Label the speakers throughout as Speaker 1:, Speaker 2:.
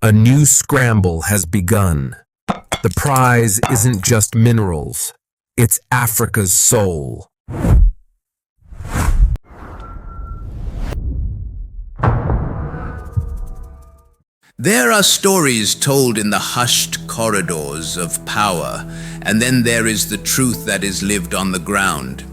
Speaker 1: A new scramble has begun. The prize isn't just minerals, it's Africa's soul.
Speaker 2: There are stories told in the hushed corridors of power, and then there is the truth that is lived on the ground.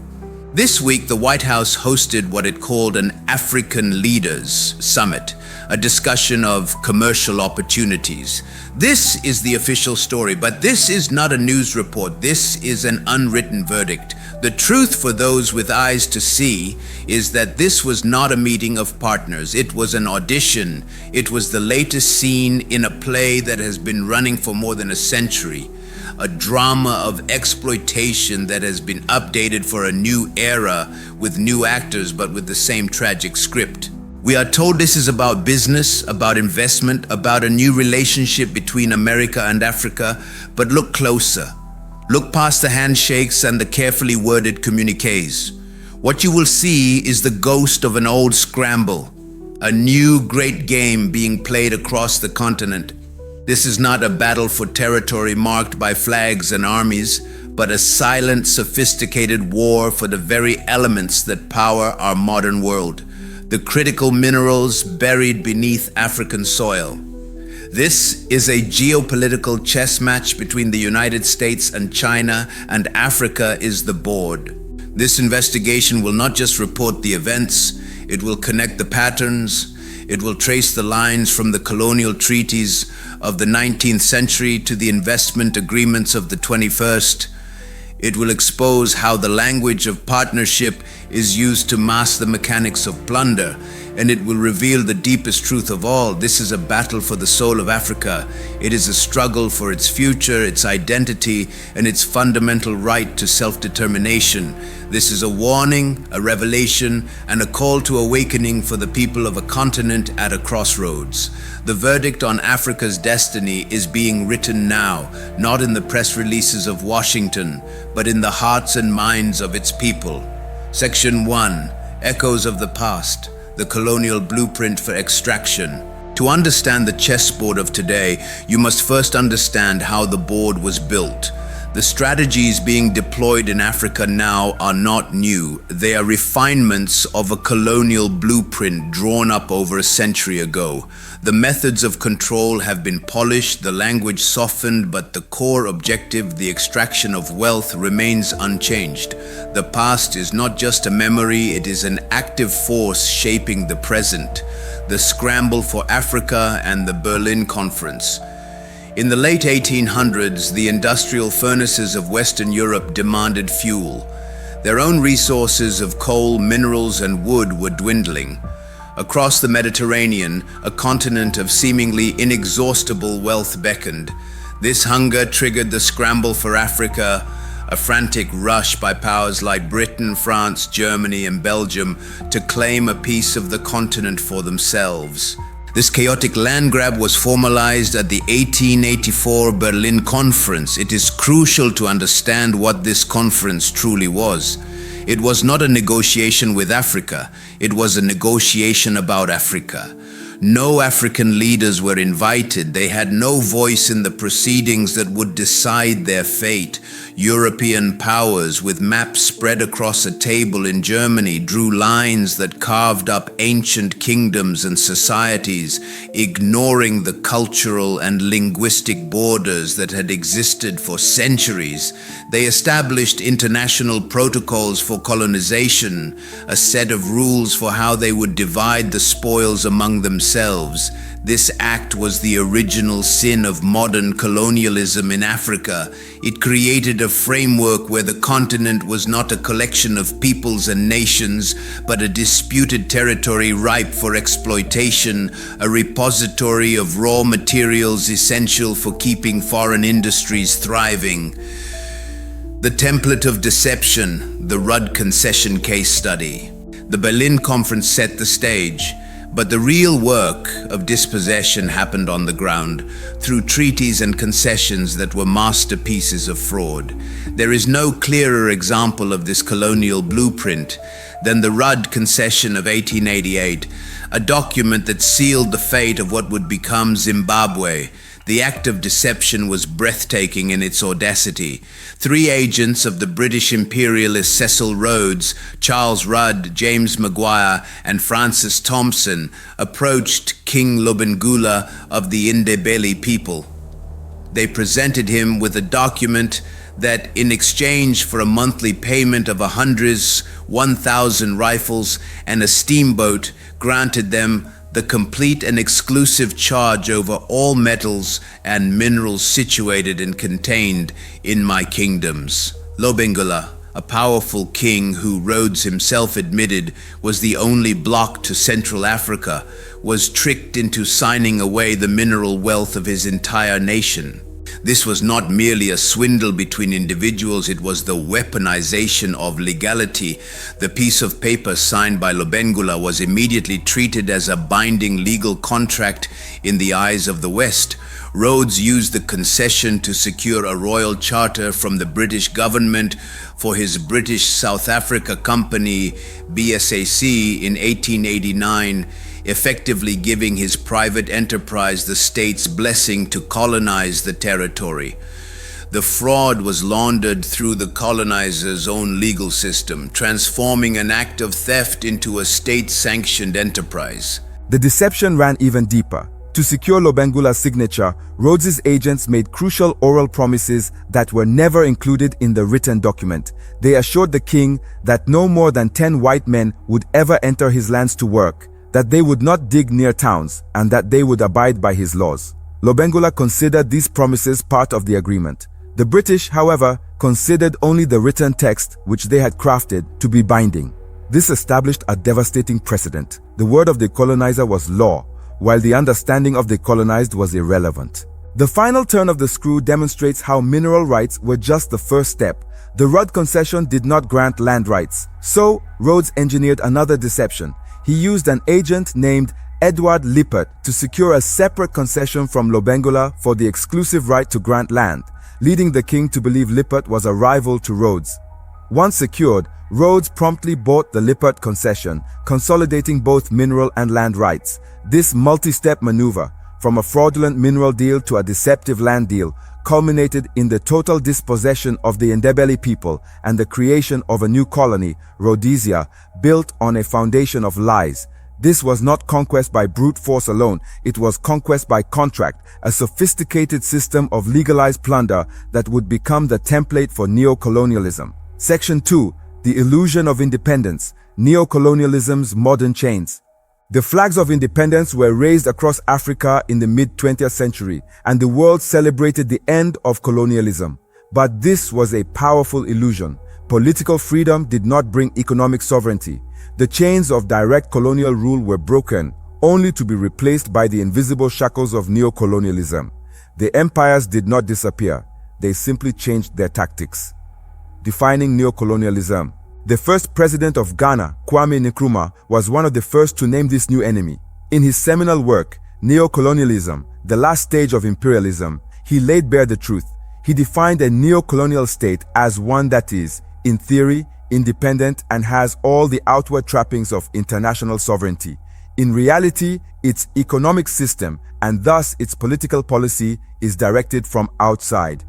Speaker 2: This week, the White House hosted what it called an African Leaders Summit, a discussion of commercial opportunities. This is the official story, but this is not a news report. This is an unwritten verdict. The truth for those with eyes to see is that this was not a meeting of partners. It was an audition. It was the latest scene in a play that has been running for more than a century. A drama of exploitation that has been updated for a new era with new actors but with the same tragic script. We are told this is about business, about investment, about a new relationship between America and Africa, but look closer. Look past the handshakes and the carefully worded communiques. What you will see is the ghost of an old scramble, a new great game being played across the continent. This is not a battle for territory marked by flags and armies, but a silent, sophisticated war for the very elements that power our modern world, the critical minerals buried beneath African soil. This is a geopolitical chess match between the United States and China, and Africa is the board. This investigation will not just report the events, it will connect the patterns. It will trace the lines from the colonial treaties of the 19th century to the investment agreements of the 21st. It will expose how the language of partnership is used to mask the mechanics of plunder, and it will reveal the deepest truth of all. This is a battle for the soul of Africa. It is a struggle for its future, its identity, and its fundamental right to self-determination. This is a warning, a revelation, and a call to awakening for the people of a continent at a crossroads. The verdict on Africa's destiny is being written now, not in the press releases of Washington, but in the hearts and minds of its people. Section 1. Echoes of the Past. The colonial blueprint for extraction. To understand the chessboard of today, you must first understand how the board was built. The strategies being deployed in Africa now are not new. They are refinements of a colonial blueprint drawn up over a century ago. The methods of control have been polished, the language softened, but the core objective, the extraction of wealth, remains unchanged. The past is not just a memory, it is an active force shaping the present. The Scramble for Africa and the Berlin Conference. In the late 1800s, the industrial furnaces of Western Europe demanded fuel. Their own resources of coal, minerals, and wood were dwindling. Across the Mediterranean, a continent of seemingly inexhaustible wealth beckoned. This hunger triggered the Scramble for Africa, a frantic rush by powers like Britain, France, Germany, and Belgium to claim a piece of the continent for themselves. This chaotic land grab was formalized at the 1884 Berlin Conference. It is crucial to understand what this conference truly was. It was not a negotiation with Africa. It was a negotiation about Africa. No African leaders were invited. They had no voice in the proceedings that would decide their fate. European powers, with maps spread across a table in Germany, drew lines that carved up ancient kingdoms and societies, ignoring the cultural and linguistic borders that had existed for centuries. They established international protocols for colonization, a set of rules for how they would divide the spoils among themselves. This act was the original sin of modern colonialism in Africa. It created a framework where the continent was not a collection of peoples and nations, but a disputed territory ripe for exploitation, a repository of raw materials essential for keeping foreign industries thriving. The template of deception, the Rudd concession case study. The Berlin Conference set the stage. But the real work of dispossession happened on the ground, through treaties and concessions that were masterpieces of fraud. There is no clearer example of this colonial blueprint Then the Rudd Concession of 1888, a document that sealed the fate of what would become Zimbabwe. The act of deception was breathtaking in its audacity. 3 agents of the British imperialist Cecil Rhodes, Charles Rudd, James Maguire, and Francis Thompson approached King Lobengula of the Ndebele people. They presented him with a document that, in exchange for a monthly payment of 1,000 rifles and a steamboat, granted them the complete and exclusive charge over all metals and minerals situated and contained in my kingdoms. Lobengula, a powerful king who Rhodes himself admitted was the only bloc to Central Africa, was tricked into signing away the mineral wealth of his entire nation. This was not merely a swindle between individuals, it was the weaponization of legality. The piece of paper signed by Lobengula was immediately treated as a binding legal contract in the eyes of the West. Rhodes used the concession to secure a royal charter from the British government for his British South Africa company, BSAC, in 1889, effectively giving his private enterprise the state's blessing to colonize the territory. The fraud was laundered through the colonizers' own legal system, transforming an act of theft into a state-sanctioned enterprise.
Speaker 3: The deception ran even deeper. To secure Lobengula's signature, Rhodes's agents made crucial oral promises that were never included in the written document. They assured the king that no more than 10 white men would ever enter his lands to work, that they would not dig near towns, and that they would abide by his laws. Lobengula considered these promises part of the agreement. The British, however, considered only the written text, which they had crafted, to be binding. This established a devastating precedent. The word of the colonizer was law, while the understanding of the colonized was irrelevant. The final turn of the screw demonstrates how mineral rights were just the first step. The Rudd Concession did not grant land rights, so Rhodes engineered another deception. He used an agent named Edward Lippert to secure a separate concession from Lobengula for the exclusive right to grant land, leading the king to believe Lippert was a rival to Rhodes. Once secured, Rhodes promptly bought the Lippert concession, consolidating both mineral and land rights. This multi-step maneuver, from a fraudulent mineral deal to a deceptive land deal, culminated in the total dispossession of the Ndebele people and the creation of a new colony, Rhodesia, built on a foundation of lies. This was not conquest by brute force alone, it was conquest by contract, a sophisticated system of legalized plunder that would become the template for neo-colonialism. Section 2. The Illusion of Independence, Neo-Colonialism's Modern Chains. The flags of independence were raised across Africa in the mid-20th century, and the world celebrated the end of colonialism. But this was a powerful illusion. Political freedom did not bring economic sovereignty. The chains of direct colonial rule were broken, only to be replaced by the invisible shackles of neocolonialism. The empires did not disappear. They simply changed their tactics. Defining neocolonialism. The first president of Ghana, Kwame Nkrumah, was one of the first to name this new enemy. In his seminal work, Neocolonialism, the Last Stage of Imperialism, he laid bare the truth. He defined a neo-colonial state as one that is, in theory, independent and has all the outward trappings of international sovereignty. In reality, its economic system, and thus its political policy, is directed from outside.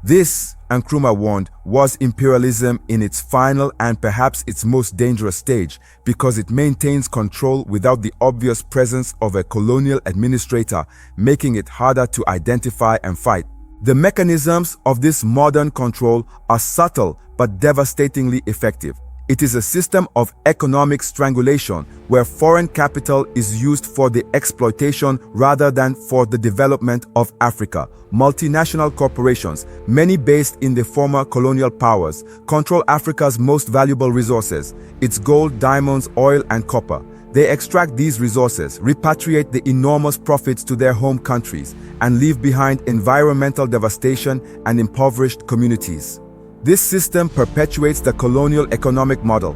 Speaker 3: This, Nkrumah warned, was imperialism in its final and perhaps its most dangerous stage, because it maintains control without the obvious presence of a colonial administrator, making it harder to identify and fight. The mechanisms of this modern control are subtle but devastatingly effective. It is a system of economic strangulation where foreign capital is used for the exploitation rather than for the development of Africa. Multinational corporations, many based in the former colonial powers, control Africa's most valuable resources, its gold, diamonds, oil, and copper. They extract these resources, repatriate the enormous profits to their home countries, and leave behind environmental devastation and impoverished communities. This system perpetuates the colonial economic model.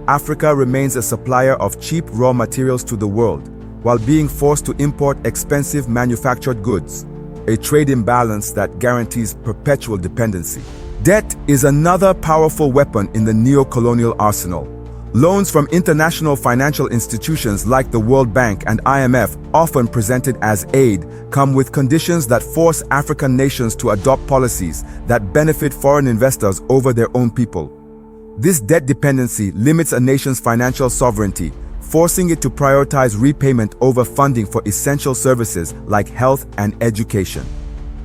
Speaker 3: Africa remains a supplier of cheap raw materials to the world, while being forced to import expensive manufactured goods, a trade imbalance that guarantees perpetual dependency. Debt is another powerful weapon in the neo-colonial arsenal. Loans from international financial institutions like the World Bank and IMF, often presented as aid, come with conditions that force African nations to adopt policies that benefit foreign investors over their own people. This debt dependency limits a nation's financial sovereignty, forcing it to prioritize repayment over funding for essential services like health and education.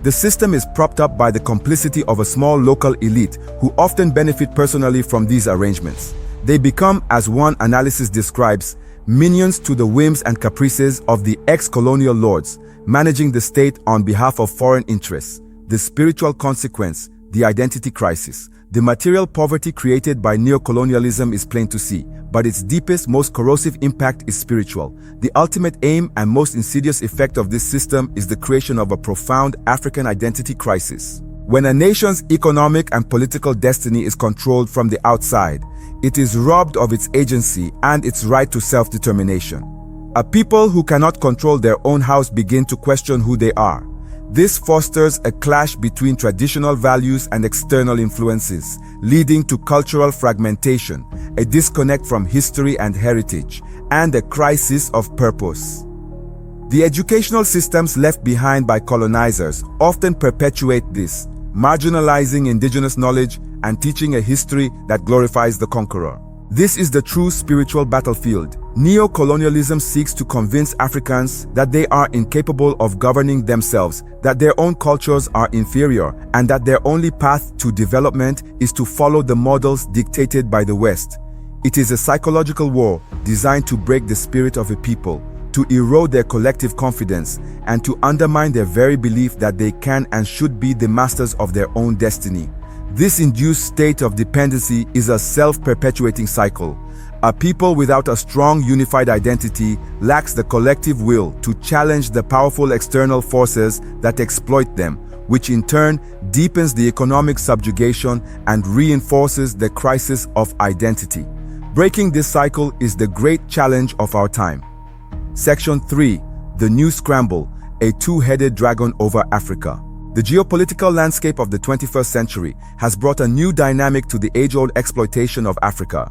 Speaker 3: The system is propped up by the complicity of a small local elite who often benefit personally from these arrangements. They become, as one analysis describes, minions to the whims and caprices of the ex-colonial lords, managing the state on behalf of foreign interests. The spiritual consequence, the identity crisis. The material poverty created by neocolonialism is plain to see, but its deepest, most corrosive impact is spiritual. The ultimate aim and most insidious effect of this system is the creation of a profound African identity crisis. When a nation's economic and political destiny is controlled from the outside, it is robbed of its agency and its right to self-determination. A people who cannot control their own house begin to question who they are. This fosters a clash between traditional values and external influences, leading to cultural fragmentation, a disconnect from history and heritage, and a crisis of purpose. The educational systems left behind by colonizers often perpetuate this, marginalizing indigenous knowledge and teaching a history that glorifies the conqueror. This is the true spiritual battlefield. Neo-colonialism seeks to convince Africans that they are incapable of governing themselves, that their own cultures are inferior, and that their only path to development is to follow the models dictated by the West. It is a psychological war designed to break the spirit of a people, to erode their collective confidence, and to undermine their very belief that they can and should be the masters of their own destiny. This induced state of dependency is a self-perpetuating cycle. A people without a strong unified identity lacks the collective will to challenge the powerful external forces that exploit them, which in turn deepens the economic subjugation and reinforces the crisis of identity. Breaking this cycle is the great challenge of our time. Section 3. The New Scramble, a two-headed dragon over Africa. The geopolitical landscape of the 21st century has brought a new dynamic to the age-old exploitation of Africa.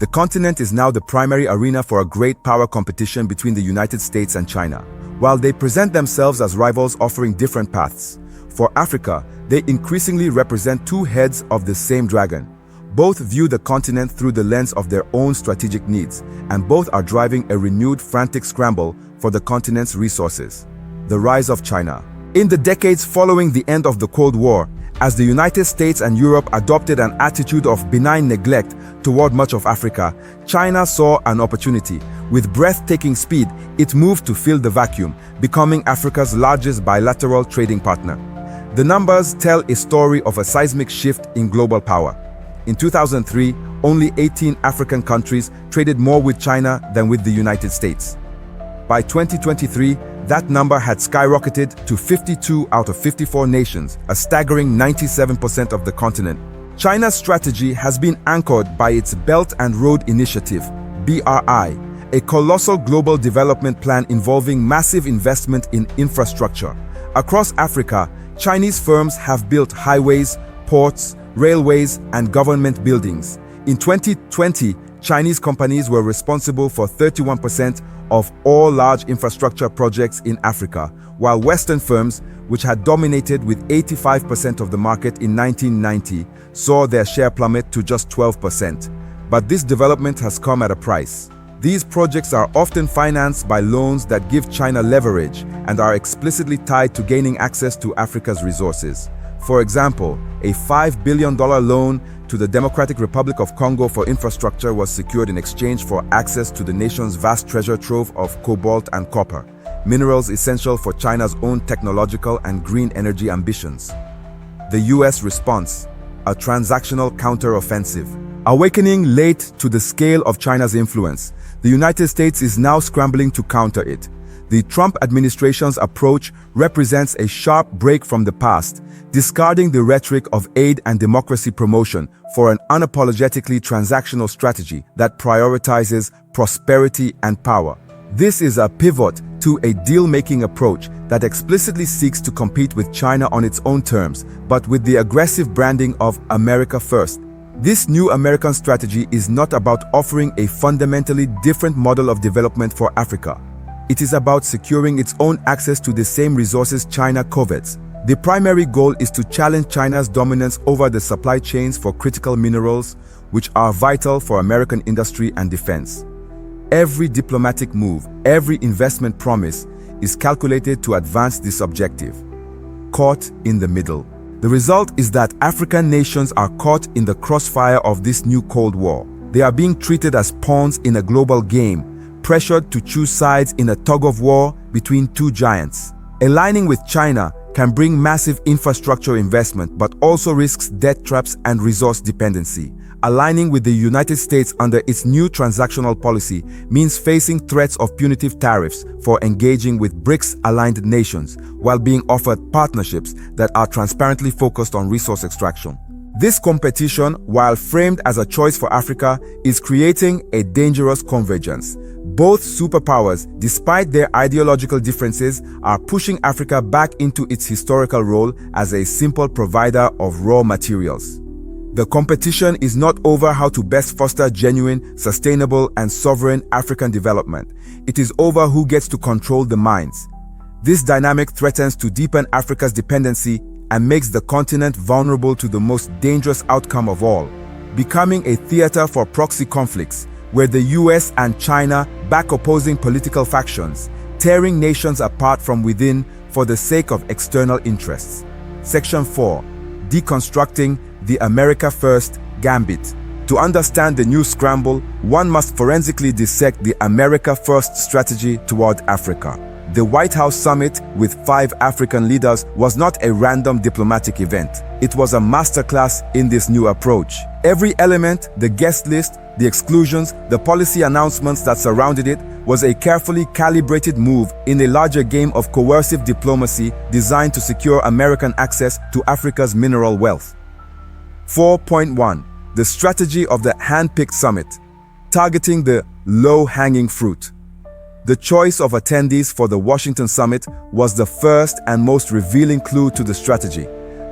Speaker 3: The continent is now the primary arena for a great power competition between the United States and China, while they present themselves as rivals offering different paths. For Africa, they increasingly represent two heads of the same dragon. Both view the continent through the lens of their own strategic needs, and both are driving a renewed frantic scramble for the continent's resources. The rise of China. In the decades following the end of the Cold War, as the United States and Europe adopted an attitude of benign neglect toward much of Africa, China saw an opportunity. With breathtaking speed, it moved to fill the vacuum, becoming Africa's largest bilateral trading partner. The numbers tell a story of a seismic shift in global power. In 2003, only 18 African countries traded more with China than with the United States. By 2023, that number had skyrocketed to 52 out of 54 nations, a staggering 97% of the continent. China's strategy has been anchored by its Belt and Road Initiative, BRI, a colossal global development plan involving massive investment in infrastructure. Across Africa, Chinese firms have built highways, ports, railways, and government buildings. In 2020, Chinese companies were responsible for 31% of all large infrastructure projects in Africa, while Western firms, which had dominated with 85% of the market in 1990, saw their share plummet to just 12%. But this development has come at a price. These projects are often financed by loans that give China leverage and are explicitly tied to gaining access to Africa's resources. For example, a $5 billion loan to the Democratic Republic of Congo for infrastructure was secured in exchange for access to the nation's vast treasure trove of cobalt and copper, minerals essential for China's own technological and green energy ambitions. The US response: a transactional counteroffensive. Awakening late to the scale of China's influence, the United States is now scrambling to counter it. The Trump administration's approach represents a sharp break from the past, discarding the rhetoric of aid and democracy promotion for an unapologetically transactional strategy that prioritizes prosperity and power. This is a pivot to a deal-making approach that explicitly seeks to compete with China on its own terms, but with the aggressive branding of America First. This new American strategy is not about offering a fundamentally different model of development for Africa. It is about securing its own access to the same resources China covets. The primary goal is to challenge China's dominance over the supply chains for critical minerals, which are vital for American industry and defense. Every diplomatic move, every investment promise is calculated to advance this objective. Caught in the middle. The result is that African nations are caught in the crossfire of this new Cold War. They are being treated as pawns in a global game, pressured to choose sides in a tug-of-war between two giants. Aligning with China can bring massive infrastructure investment but also risks debt traps and resource dependency. Aligning with the United States under its new transactional policy means facing threats of punitive tariffs for engaging with BRICS-aligned nations while being offered partnerships that are transparently focused on resource extraction. This competition, while framed as a choice for Africa, is creating a dangerous convergence. Both superpowers, despite their ideological differences, are pushing Africa back into its historical role as a simple provider of raw materials. The competition is not over how to best foster genuine, sustainable, and sovereign African development. It is over who gets to control the minds. This dynamic threatens to deepen Africa's dependency and makes the continent vulnerable to the most dangerous outcome of all, becoming a theater for proxy conflicts, where the US and China back opposing political factions, tearing nations apart from within for the sake of external interests. Section 4. Deconstructing the America First Gambit. To understand the new Scramble, one must forensically dissect the America First strategy toward Africa. The White House summit with 5 African leaders was not a random diplomatic event. It was a masterclass in this new approach. Every element, the guest list, the exclusions, the policy announcements that surrounded it, was a carefully calibrated move in a larger game of coercive diplomacy designed to secure American access to Africa's mineral wealth. 4.1. The strategy of the handpicked summit, targeting the low-hanging fruit. The choice of attendees for the Washington summit was the first and most revealing clue to the strategy.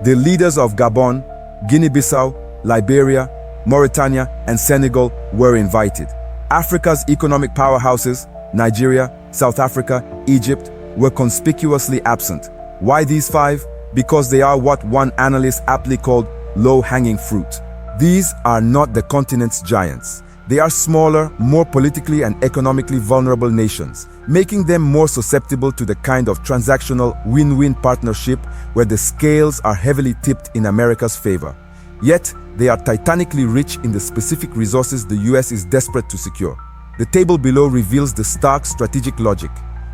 Speaker 3: The leaders of Gabon, Guinea-Bissau, Liberia, Mauritania, and Senegal were invited. Africa's economic powerhouses, Nigeria, South Africa, Egypt, were conspicuously absent. Why these 5? Because they are what one analyst aptly called low-hanging fruit. These are not the continent's giants. They are smaller, more politically and economically vulnerable nations, making them more susceptible to the kind of transactional win-win partnership where the scales are heavily tipped in America's favor. Yet, they are titanically rich in the specific resources the US is desperate to secure. The table below reveals the stark strategic logic.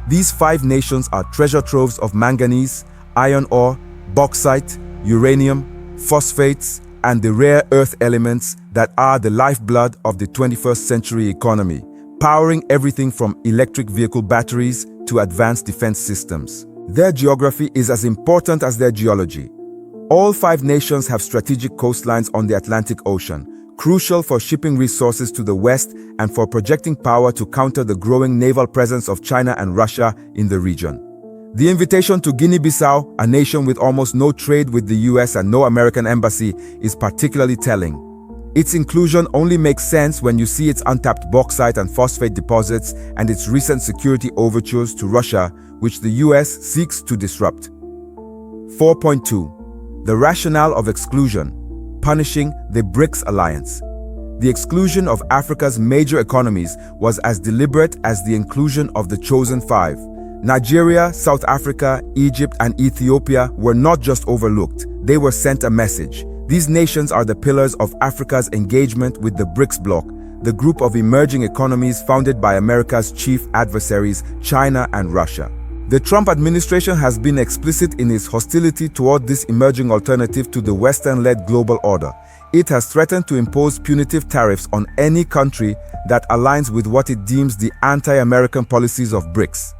Speaker 3: These 5 nations are treasure troves of manganese, iron ore, bauxite, uranium, phosphates, and the rare earth elements that are the lifeblood of the 21st century economy, powering everything from electric vehicle batteries to advanced defense systems. Their geography is as important as their geology. All 5 nations have strategic coastlines on the Atlantic Ocean, crucial for shipping resources to the west and for projecting power to counter the growing naval presence of China and Russia in the region. The invitation to Guinea-Bissau, a nation with almost no trade with the US and no American embassy, is particularly telling. Its inclusion only makes sense when you see its untapped bauxite and phosphate deposits and its recent security overtures to Russia, which the US seeks to disrupt. 4.2. The rationale of exclusion, punishing the BRICS alliance. The exclusion of Africa's major economies was as deliberate as the inclusion of the chosen 5. Nigeria, South Africa, Egypt, and Ethiopia were not just overlooked, they were sent a message. These nations are the pillars of Africa's engagement with the BRICS bloc, the group of emerging economies founded by America's chief adversaries, China and Russia. The Trump administration has been explicit in its hostility toward this emerging alternative to the Western-led global order. It has threatened to impose punitive tariffs on any country that aligns with what it deems the anti-American policies of BRICS.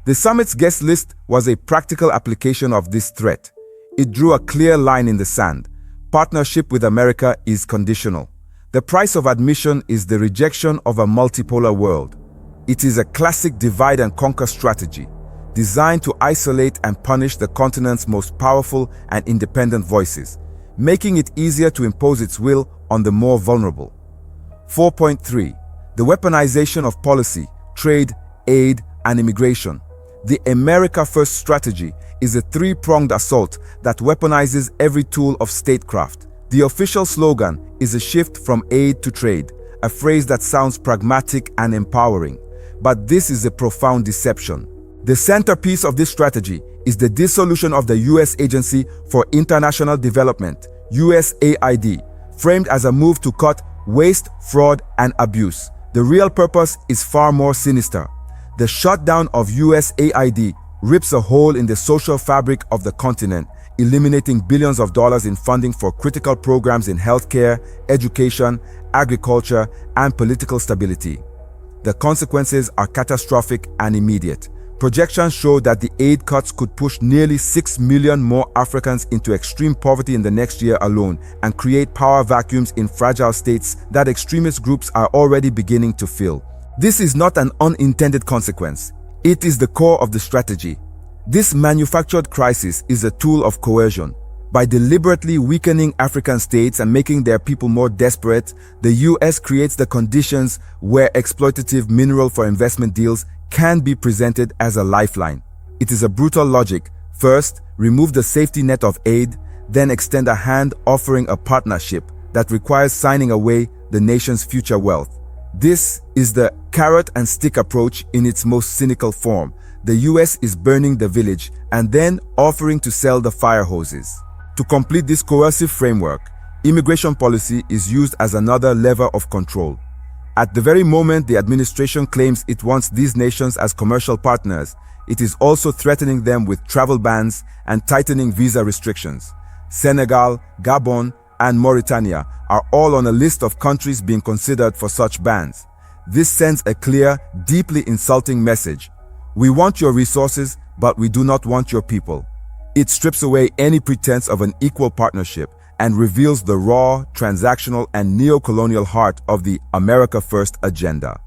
Speaker 3: The summit's guest list was a practical application of this threat. It drew a clear line in the sand. Partnership with America is conditional. The price of admission is the rejection of a multipolar world. It is a classic divide and conquer strategy, designed to isolate and punish the continent's most powerful and independent voices. making it easier to impose its will on the more vulnerable. 4.3. The weaponization of policy, trade, aid, and immigration. The America First strategy is a three-pronged assault that weaponizes every tool of statecraft. The official slogan is a shift from aid to trade, a phrase that sounds pragmatic and empowering. But this is a profound deception. The centerpiece of this strategy is the dissolution of the U.S. Agency for International Development, USAID, framed as a move to cut waste, fraud, and abuse. The real purpose is far more sinister. The shutdown of USAID rips a hole in the social fabric of the continent, eliminating billions of dollars in funding for critical programs in healthcare, education, agriculture, and political stability. The consequences are catastrophic and immediate. Projections show that the aid cuts could push nearly 6 million more Africans into extreme poverty in the next year alone and create power vacuums in fragile states that extremist groups are already beginning to fill. This is not an unintended consequence. It is the core of the strategy. This manufactured crisis is a tool of coercion. By deliberately weakening African states and making their people more desperate, the US creates the conditions where exploitative mineral for investment deals can be presented as a lifeline. It is a brutal logic. First, remove the safety net of aid, then extend a hand offering a partnership that requires signing away the nation's future wealth. This is the carrot and stick approach in its most cynical form. The US is burning the village and then offering to sell the fire hoses. To complete this coercive framework, immigration policy is used as another lever of control. At the very moment the administration claims it wants these nations as commercial partners, it is also threatening them with travel bans and tightening visa restrictions. Senegal, Gabon, and Mauritania are all on a list of countries being considered for such bans. This sends a clear, deeply insulting message. We want your resources, but we do not want your people. It strips away any pretense of an equal partnership and reveals the raw, transactional, and neo-colonial heart of the America First agenda.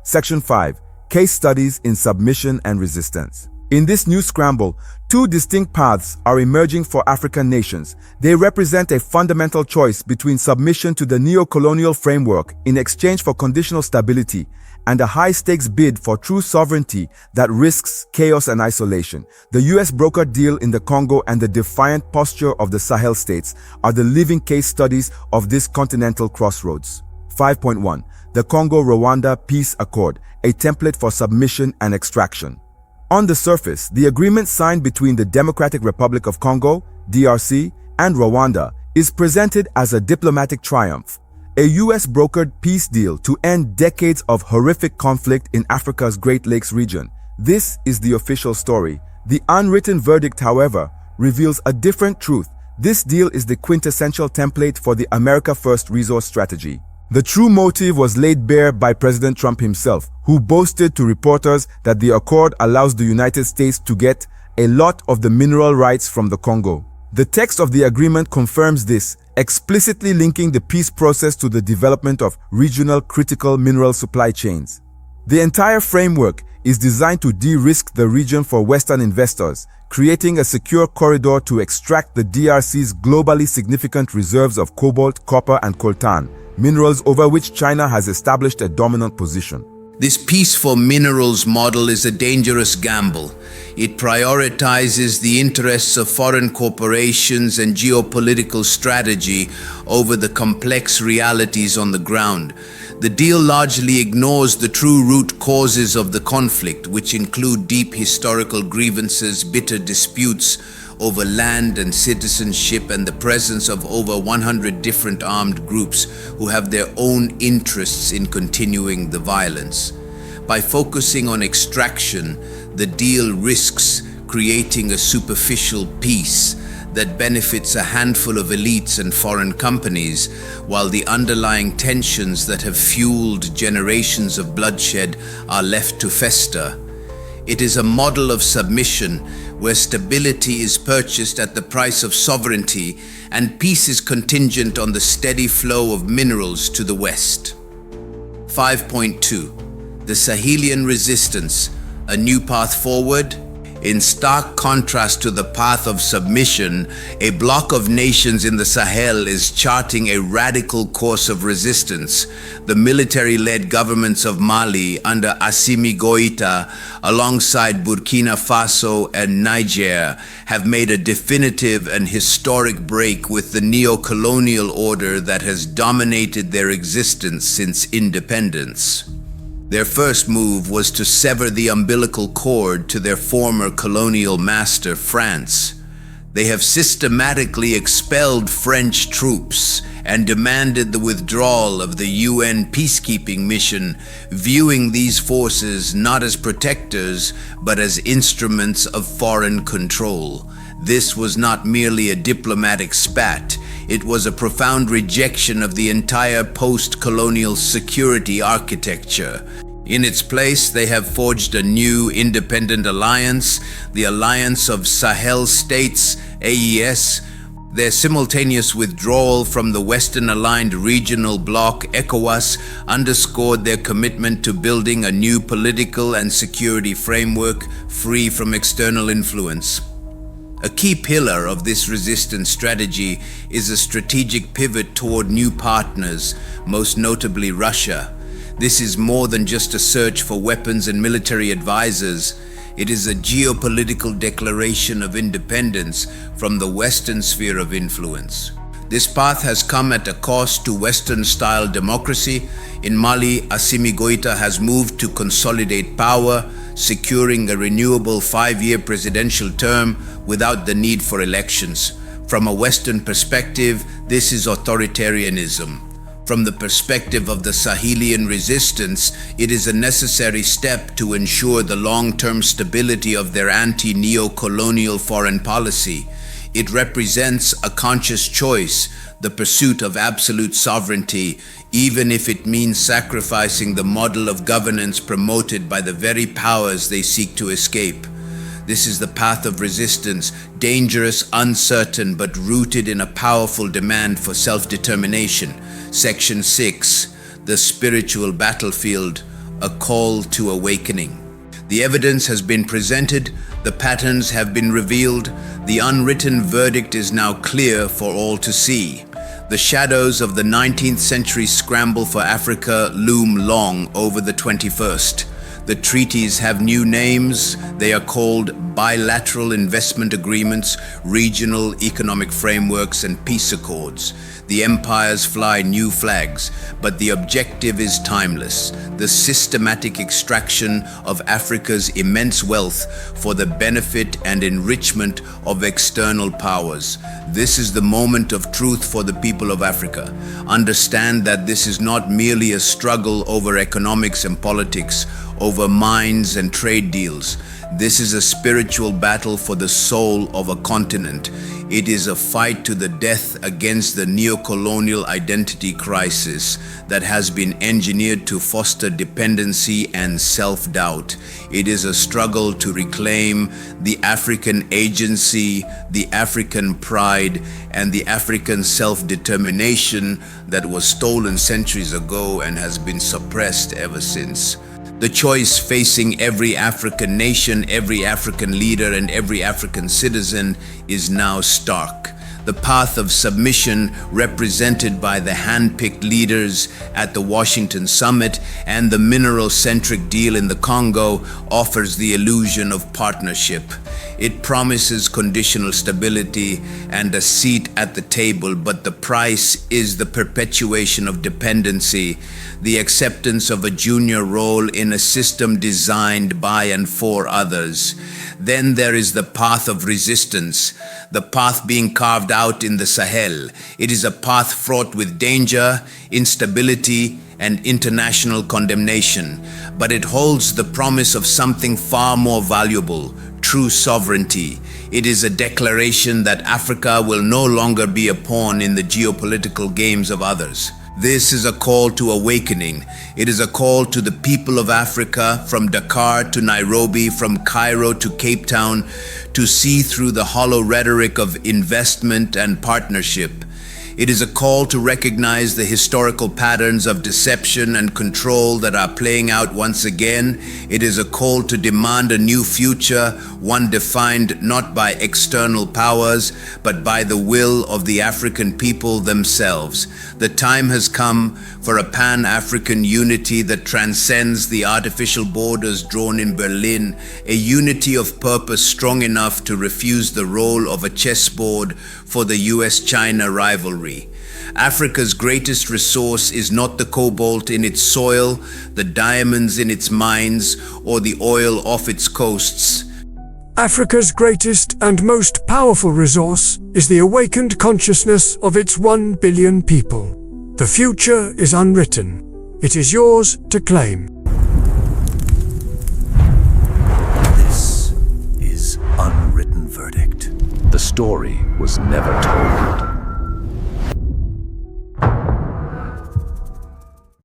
Speaker 3: Section 5. Case Studies in Submission and Resistance. In this new scramble, two distinct paths are emerging for African nations. They represent a fundamental choice between submission to the neo-colonial framework in exchange for conditional stability and a high-stakes bid for true sovereignty that risks chaos and isolation. The US brokered deal in the Congo and the defiant posture of the Sahel states are the living case studies of this continental crossroads. 5.1. The Congo-Rwanda Peace Accord, a template for submission and extraction. On the surface, the agreement signed between the Democratic Republic of Congo, DRC, and Rwanda is presented as a diplomatic triumph. A US-brokered peace deal to end decades of horrific conflict in Africa's Great Lakes region. This is the official story. The unwritten verdict, however, reveals a different truth. This deal is the quintessential template for the America First resource strategy. The true motive was laid bare by President Trump himself, who boasted to reporters that the accord allows the United States to get a lot of the mineral rights from the Congo. The text of the agreement confirms this, explicitly linking the peace process to the development of regional critical mineral supply chains. The entire framework is designed to de-risk the region for Western investors, creating a secure corridor to extract the DRC's globally significant reserves of cobalt, copper, and coltan, minerals over which China has established a dominant position.
Speaker 2: This peace for minerals model is a dangerous gamble. It prioritizes the interests of foreign corporations and geopolitical strategy over the complex realities on the ground. The deal largely ignores the true root causes of the conflict, which include deep historical grievances, bitter disputes over land and citizenship, and the presence of over 100 different armed groups who have their own interests in continuing the violence. By focusing on extraction, the deal risks creating a superficial peace that benefits a handful of elites and foreign companies, while the underlying tensions that have fueled generations of bloodshed are left to fester. It is a model of submission where stability is purchased at the price of sovereignty and peace is contingent on the steady flow of minerals to the West. 5.2. The Sahelian Resistance, a new path forward. In stark contrast to the path of submission, a bloc of nations in the Sahel is charting a radical course of resistance. The military-led governments of Mali under Assimi Goïta, alongside Burkina Faso and Niger, have made a definitive and historic break with the neo-colonial order that has dominated their existence since independence. Their first move was to sever the umbilical cord to their former colonial master, France. They have systematically expelled French troops and demanded the withdrawal of the UN peacekeeping mission, viewing these forces not as protectors, but as instruments of foreign control. This was not merely a diplomatic spat. It was a profound rejection of the entire post-colonial security architecture. In its place, they have forged a new independent alliance, the Alliance of Sahel States, AES. Their simultaneous withdrawal from the Western-aligned regional bloc, ECOWAS, underscored their commitment to building a new political and security framework free from external influence. A key pillar of this resistance strategy is a strategic pivot toward new partners, most notably Russia. This is more than just a search for weapons and military advisors. It is a geopolitical declaration of independence from the Western sphere of influence. This path has come at a cost to Western-style democracy. In Mali, Assimi Goïta has moved to consolidate power, securing a renewable 5-year presidential term without the need for elections. From a Western perspective, this is authoritarianism. From the perspective of the Sahelian resistance, it is a necessary step to ensure the long-term stability of their anti-neo-colonial foreign policy. It represents a conscious choice, the pursuit of absolute sovereignty, even if it means sacrificing the model of governance promoted by the very powers they seek to escape. This is the path of resistance, dangerous, uncertain, but rooted in a powerful demand for self-determination. Section 6, the spiritual battlefield, a call to awakening. The evidence has been presented, the patterns have been revealed, the unwritten verdict is now clear for all to see. The shadows of the 19th century scramble for Africa loom long over the 21st. The treaties have new names. They are called bilateral investment agreements, regional economic frameworks, and peace accords. The empires fly new flags, but the objective is timeless: the systematic extraction of Africa's immense wealth for the benefit and enrichment of external powers. This is the moment of truth for the people of Africa. Understand that this is not merely a struggle over economics and politics, over mines and trade deals. This is a spiritual battle for the soul of a continent. It is a fight to the death against the neo-colonial identity crisis that has been engineered to foster dependency and self-doubt. It is a struggle to reclaim the African agency, the African pride, and the African self-determination that was stolen centuries ago and has been suppressed ever since. The choice facing every African nation, every African leader, and every African citizen is now stark. The path of submission, represented by the hand-picked leaders at the Washington summit and the mineral-centric deal in the Congo, offers the illusion of partnership. It promises conditional stability and a seat at the table, but the price is the perpetuation of dependency, the acceptance of a junior role in a system designed by and for others. Then there is the path of resistance, the path being carved out in the Sahel. It is a path fraught with danger, instability, and international condemnation, but it holds the promise of something far more valuable: true sovereignty. It is a declaration that Africa will no longer be a pawn in the geopolitical games of others. This is a call to awakening. It is a call to the people of Africa, from Dakar to Nairobi, from Cairo to Cape Town, to see through the hollow rhetoric of investment and partnership. It is a call to recognize the historical patterns of deception and control that are playing out once again. It is a call to demand a new future, one defined not by external powers, but by the will of the African people themselves. The time has come for a Pan-African unity that transcends the artificial borders drawn in Berlin, a unity of purpose strong enough to refuse the role of a chessboard for the US-China rivalry. Africa's greatest resource is not the cobalt in its soil, the diamonds in its mines, or the oil off its coasts.
Speaker 4: Africa's greatest and most powerful resource is the awakened consciousness of its 1 billion people. The future is unwritten. It is yours to claim.
Speaker 5: This is Unwritten Verdict. The story was never told.